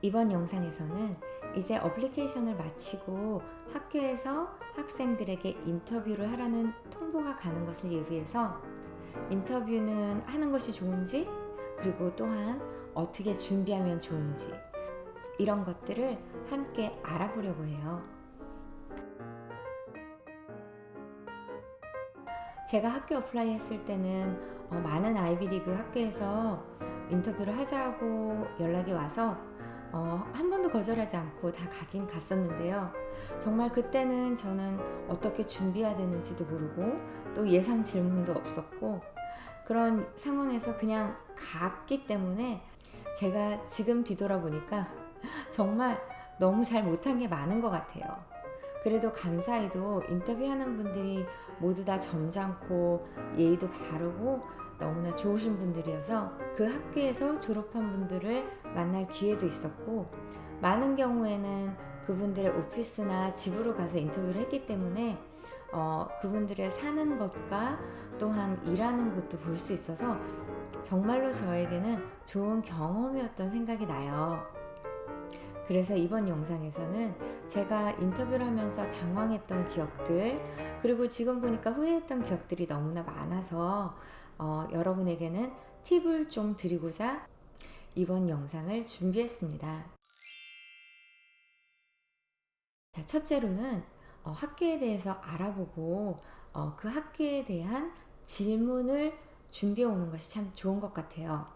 이번 영상에서는 이제 어플리케이션을 마치고 학교에서 학생들에게 인터뷰를 하라는 통보가 가는 것을 예비해서 인터뷰는 하는 것이 좋은지, 그리고 또한 어떻게 준비하면 좋은지, 이런 것들을 함께 알아보려고 해요. 제가 학교 어플라이 했을 때는 많은 아이비리그 학교에서 인터뷰를 하자고 연락이 와서 한 번도 거절하지 않고 다 가긴 갔었는데요. 정말 그때는 저는 어떻게 준비해야 되는지도 모르고 또 예상 질문도 없었고 그런 상황에서 그냥 갔기 때문에 제가 지금 뒤돌아보니까 정말 너무 잘 못한 게 많은 것 같아요. 그래도 감사히도 인터뷰하는 분들이 모두 다 점잖고 예의도 바르고 너무나 좋으신 분들이어서 그 학교에서 졸업한 분들을 만날 기회도 있었고, 많은 경우에는 그분들의 오피스나 집으로 가서 인터뷰를 했기 때문에 그분들의 사는 것과 또한 일하는 것도 볼 수 있어서 정말로 저에게는 좋은 경험이었던 생각이 나요. 그래서 이번 영상에서는 제가 인터뷰를 하면서 당황했던 기억들, 그리고 지금 보니까 후회했던 기억들이 너무나 많아서 여러분에게는 팁을 좀 드리고자 이번 영상을 준비했습니다. 자, 첫째로는 학교에 대해서 알아보고 그 학교에 대한 질문을 준비해 오는 것이 참 좋은 것 같아요.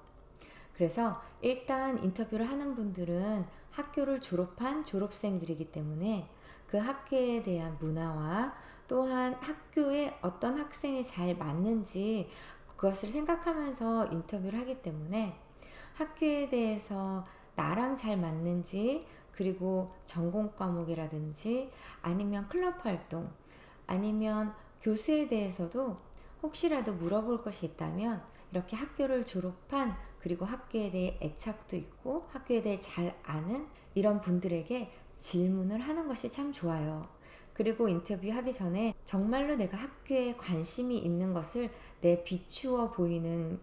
그래서 일단 인터뷰를 하는 분들은 학교를 졸업한 졸업생들이기 때문에 그 학교에 대한 문화와 또한 학교에 어떤 학생이 잘 맞는지 그것을 생각하면서 인터뷰를 하기 때문에 학교에 대해서 나랑 잘 맞는지, 그리고 전공 과목이라든지 아니면 클럽 활동, 아니면 교수에 대해서도 혹시라도 물어볼 것이 있다면 이렇게 학교를 졸업한, 그리고 학교에 대해 애착도 있고 학교에 대해 잘 아는 이런 분들에게 질문을 하는 것이 참 좋아요. 그리고 인터뷰하기 전에 정말로 내가 학교에 관심이 있는 것을 비추어 보이는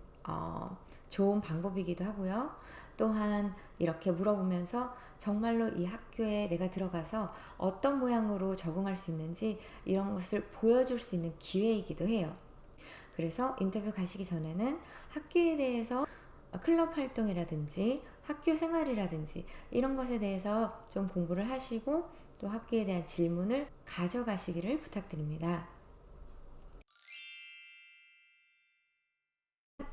좋은 방법이기도 하고요. 또한 이렇게 물어보면서 정말로 이 학교에 내가 들어가서 어떤 모양으로 적응할 수 있는지 이런 것을 보여줄 수 있는 기회이기도 해요. 그래서 인터뷰 가시기 전에는 학교에 대해서 클럽 활동이라든지 학교 생활이라든지 이런 것에 대해서 좀 공부를 하시고 또 학교에 대한 질문을 가져가시기를 부탁드립니다.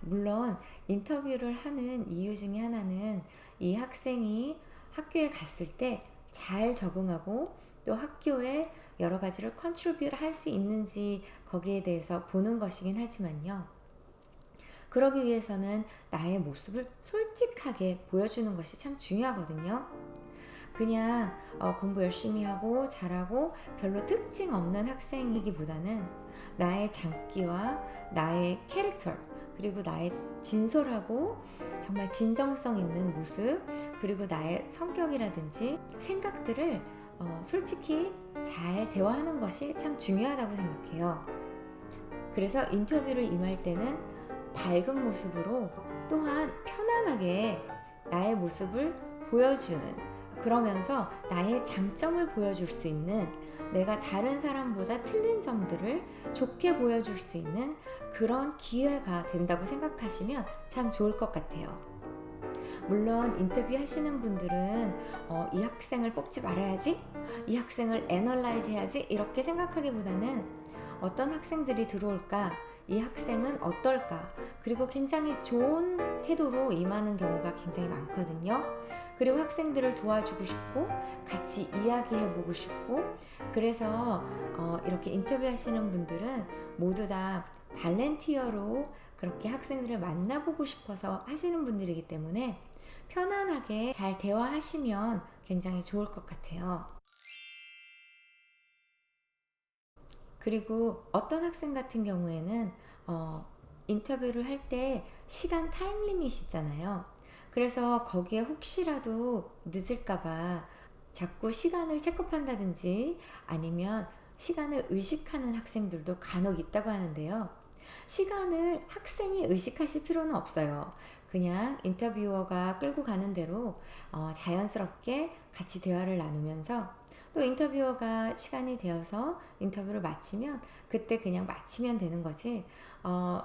물론 인터뷰를 하는 이유 중에 하나는 이 학생이 학교에 갔을 때 잘 적응하고 또 학교에 여러 가지를 컨트리뷰트 할 수 있는지 거기에 대해서 보는 것이긴 하지만요. 그러기 위해서는 나의 모습을 솔직하게 보여주는 것이 참 중요하거든요. 그냥 공부 열심히 하고 잘하고 별로 특징 없는 학생이기보다는 나의 장기와 나의 캐릭터, 그리고 나의 진솔하고 정말 진정성 있는 모습, 그리고 나의 성격이라든지 생각들을 솔직히 잘 대화하는 것이 참 중요하다고 생각해요. 그래서 인터뷰를 임할 때는 밝은 모습으로 또한 편안하게 나의 모습을 보여주는, 그러면서 나의 장점을 보여줄 수 있는, 내가 다른 사람보다 틀린 점들을 좋게 보여줄 수 있는 그런 기회가 된다고 생각하시면 참 좋을 것 같아요. 물론 인터뷰 하시는 분들은 이 학생을 뽑지 말아야지, 이 학생을 애널라이즈 해야지 이렇게 생각하기보다는 어떤 학생들이 들어올까, 이 학생은 어떨까, 그리고 굉장히 좋은 태도로 임하는 경우가 굉장히 많거든요. 그리고 학생들을 도와주고 싶고 같이 이야기해보고 싶고, 그래서 이렇게 인터뷰 하시는 분들은 모두 다 발렌티어로 그렇게 학생들을 만나보고 싶어서 하시는 분들이기 때문에 편안하게 잘 대화하시면 굉장히 좋을 것 같아요. 그리고 어떤 학생 같은 경우에는 인터뷰를 할 때 시간 타임 리밋이 있잖아요. 그래서 거기에 혹시라도 늦을까봐 자꾸 시간을 체크한다든지 아니면 시간을 의식하는 학생들도 간혹 있다고 하는데요. 시간을 학생이 의식하실 필요는 없어요. 그냥 인터뷰어가 끌고 가는 대로 자연스럽게 같이 대화를 나누면서 또 인터뷰어가 시간이 되어서 인터뷰를 마치면 그때 그냥 마치면 되는 거지.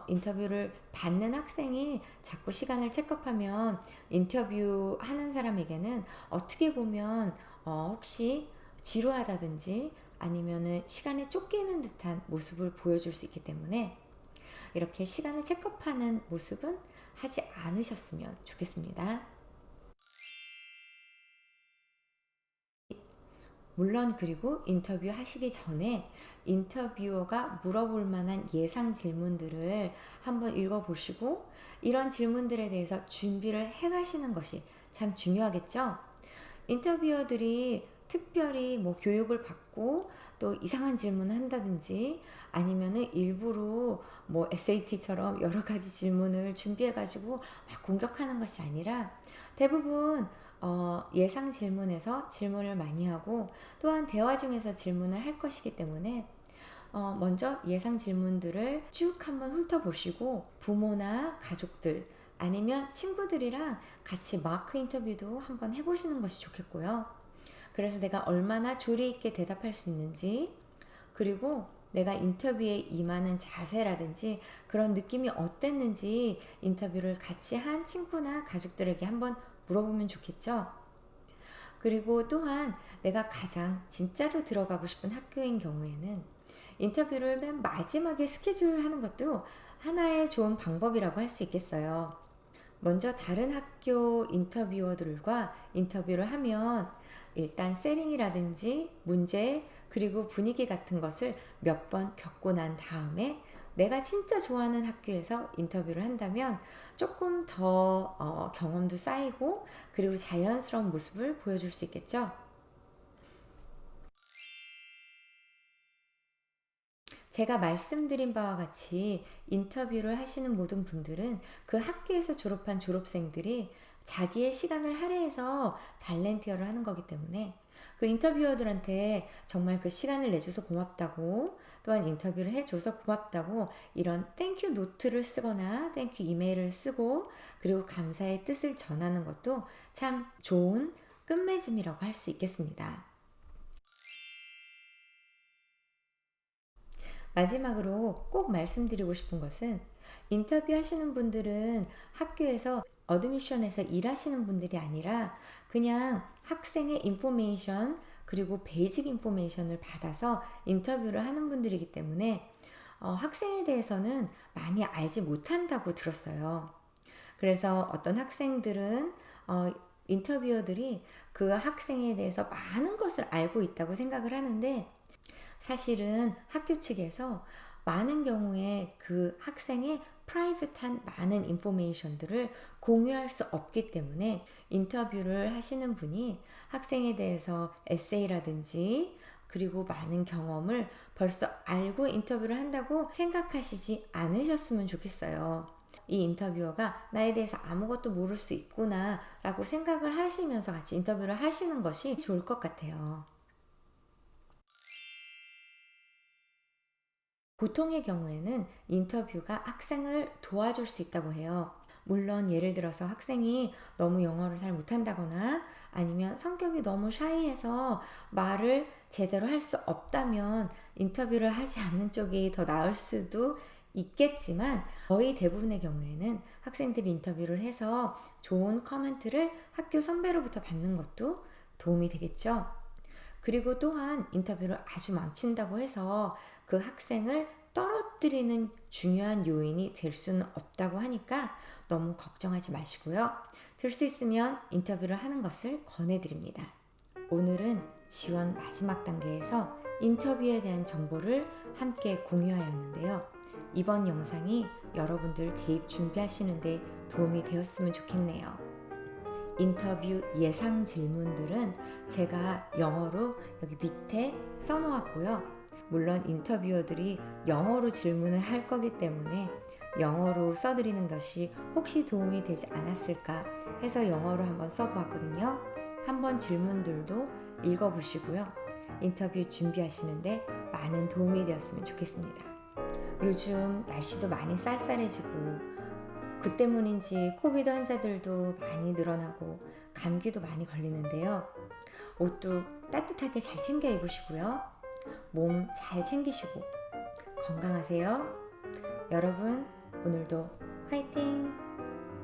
인터뷰를 받는 학생이 자꾸 시간을 체크하면 인터뷰하는 사람에게는 어떻게 보면 혹시 지루하다든지 아니면은 시간에 쫓기는 듯한 모습을 보여줄 수 있기 때문에 이렇게 시간을 체크하는 모습은 하지 않으셨으면 좋겠습니다. 물론 그리고 인터뷰 하시기 전에 인터뷰어가 물어볼 만한 예상 질문들을 한번 읽어보시고 이런 질문들에 대해서 준비를 해 가시는 것이 참 중요하겠죠? 인터뷰어들이 특별히 뭐 교육을 받고 또 이상한 질문을 한다든지 아니면은 일부러 뭐 SAT처럼 여러 가지 질문을 준비해 가지고 막 공격하는 것이 아니라 대부분 예상 질문에서 질문을 많이 하고 또한 대화 중에서 질문을 할 것이기 때문에 먼저 예상 질문들을 쭉 한번 훑어보시고 부모나 가족들 아니면 친구들이랑 같이 마크 인터뷰도 한번 해보시는 것이 좋겠고요. 그래서 내가 얼마나 조리 있게 대답할 수 있는지 그리고 내가 인터뷰에 임하는 자세라든지 그런 느낌이 어땠는지 인터뷰를 같이 한 친구나 가족들에게 한번 물어보면 좋겠죠. 그리고 또한 내가 가장 진짜로 들어가고 싶은 학교인 경우에는 인터뷰를 맨 마지막에 스케줄을 하는 것도 하나의 좋은 방법이라고 할 수 있겠어요. 먼저 다른 학교 인터뷰어들과 인터뷰를 하면 일단 세팅이라든지 문제 그리고 분위기 같은 것을 몇 번 겪고 난 다음에 내가 진짜 좋아하는 학교에서 인터뷰를 한다면 조금 더 경험도 쌓이고 그리고 자연스러운 모습을 보여줄 수 있겠죠. 제가 말씀드린 바와 같이 인터뷰를 하시는 모든 분들은 그 학교에서 졸업한 졸업생들이 자기의 시간을 할애해서 발렌티어를 하는 거기 때문에 그 인터뷰어들한테 정말 그 시간을 내줘서 고맙다고 또한 인터뷰를 해줘서 고맙다고 이런 땡큐 노트를 쓰거나 땡큐 이메일을 쓰고 그리고 감사의 뜻을 전하는 것도 참 좋은 끝맺음이라고 할 수 있겠습니다. 마지막으로 꼭 말씀드리고 싶은 것은 인터뷰 하시는 분들은 학교에서 어드미션에서 일하시는 분들이 아니라 그냥 학생의 인포메이션 그리고 베이직 인포메이션을 받아서 인터뷰를 하는 분들이기 때문에 학생에 대해서는 많이 알지 못한다고 들었어요. 그래서 어떤 학생들은 인터뷰어들이 그 학생에 대해서 많은 것을 알고 있다고 생각을 하는데 사실은 학교 측에서 많은 경우에 그 학생의 프라이빗한 많은 인포메이션들을 공유할 수 없기 때문에 인터뷰를 하시는 분이 학생에 대해서 에세이라든지 그리고 많은 경험을 벌써 알고 인터뷰를 한다고 생각하시지 않으셨으면 좋겠어요. 이 인터뷰어가 나에 대해서 아무것도 모를 수 있구나 라고 생각을 하시면서 같이 인터뷰를 하시는 것이 좋을 것 같아요. 보통의 경우에는 인터뷰가 학생을 도와줄 수 있다고 해요. 물론 예를 들어서 학생이 너무 영어를 잘 못한다거나 아니면 성격이 너무 샤이해서 말을 제대로 할 수 없다면 인터뷰를 하지 않는 쪽이 더 나을 수도 있겠지만 거의 대부분의 경우에는 학생들이 인터뷰를 해서 좋은 커멘트를 학교 선배로부터 받는 것도 도움이 되겠죠. 그리고 또한 인터뷰를 아주 망친다고 해서 그 학생을 떨어뜨리는 중요한 요인이 될 수는 없다고 하니까 너무 걱정하지 마시고요. 될 수 있으면 인터뷰를 하는 것을 권해드립니다. 오늘은 지원 마지막 단계에서 인터뷰에 대한 정보를 함께 공유하였는데요. 이번 영상이 여러분들 대입 준비하시는데 도움이 되었으면 좋겠네요. 인터뷰 예상 질문들은 제가 영어로 여기 밑에 써놓았고요. 물론 인터뷰어들이 영어로 질문을 할 거기 때문에 영어로 써드리는 것이 혹시 도움이 되지 않았을까 해서 영어로 한번 써보았거든요. 한번 질문들도 읽어보시고요. 인터뷰 준비하시는데 많은 도움이 되었으면 좋겠습니다. 요즘 날씨도 많이 쌀쌀해지고 그 때문인지 코비드 환자들도 많이 늘어나고 감기도 많이 걸리는데요. 옷도 따뜻하게 잘 챙겨 입으시고요. 몸 잘 챙기시고 건강하세요. 여러분, 오늘도 화이팅!